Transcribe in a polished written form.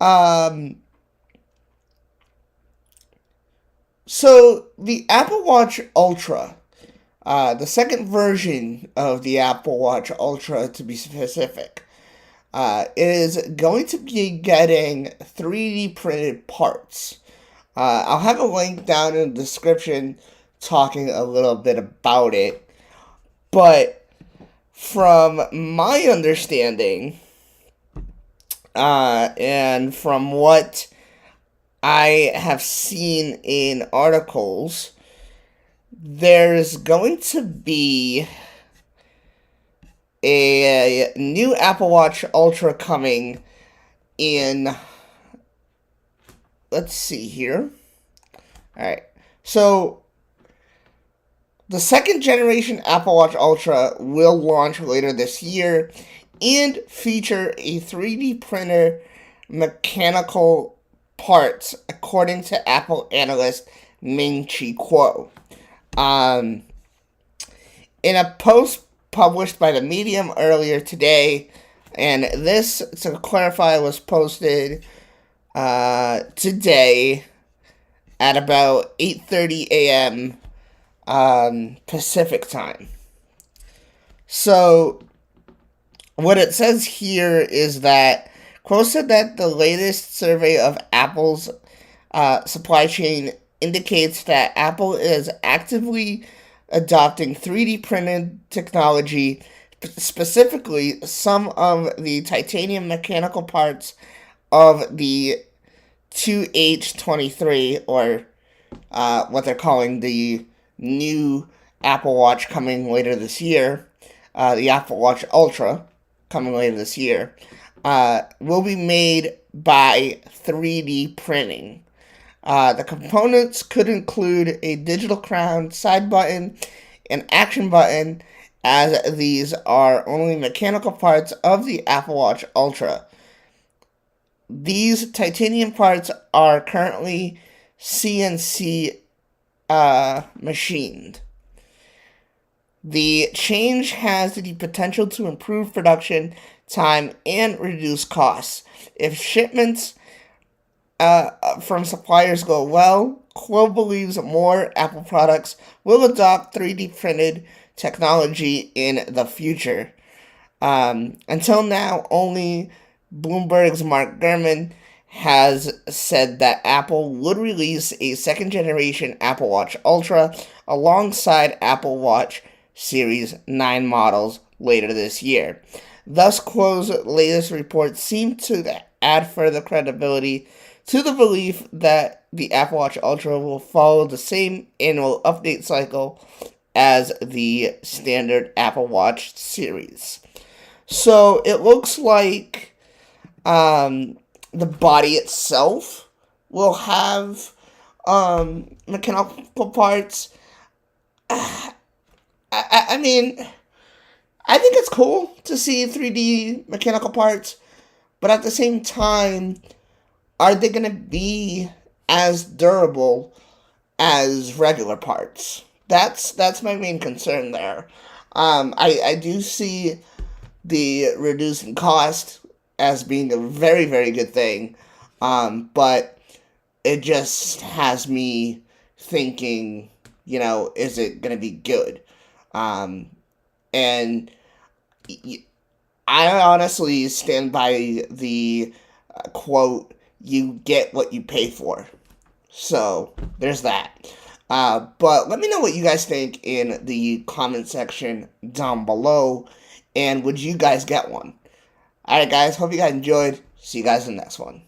Um, so the Apple Watch Ultra, the second version of the Apple Watch Ultra to be specific, is going to be getting 3D printed parts. I'll have a link down in the description talking a little bit about it. But from my understanding, and from what I have seen in articles, there's going to be a new Apple Watch Ultra coming in. Let's see here. All right. So the second generation Apple Watch Ultra will launch later this year and feature a 3D printer mechanical parts, according to Apple analyst Ming-Chi Kuo. Um, in a post published by the Medium earlier today, and this, to clarify, was posted today at about 8:30 a.m. Pacific time. So what it says here is that Quo said that the latest survey of Apple's supply chain indicates that Apple is actively adopting 3D printed technology, specifically some of the titanium mechanical parts of the 2H23, or what they're calling the new Apple Watch coming later this year, the Apple Watch Ultra coming later this year, will be made by 3D printing. The components could include a digital crown, side button, and action button, as these are only mechanical parts of the Apple Watch Ultra. These titanium parts are currently CNC machined. The change has the potential to improve production time and reduce costs. If shipments from suppliers go well, Quo believes more Apple products will adopt 3D printed technology in the future. Until now, only Bloomberg's Mark Gurman has said that Apple would release a second generation Apple Watch Ultra alongside Apple Watch Series 9 models later this year. Thus, Quo's latest reports seem to add further credibility to the belief that the Apple Watch Ultra will follow the same annual update cycle as the standard Apple Watch series. So it looks like the body itself will have mechanical parts. I mean, I think it's cool to see 3D mechanical parts, but at the same time, are they going to be as durable as regular parts? That's my main concern there. I do see the reducing cost as being a very, very good thing, but it just has me thinking, is it going to be good? Um, and I honestly stand by the quote, you get what you pay for. So there's that. But let me know what you guys think in the comment section down below. And would you guys get one? Alright, guys. Hope you guys enjoyed. See you guys in the next one.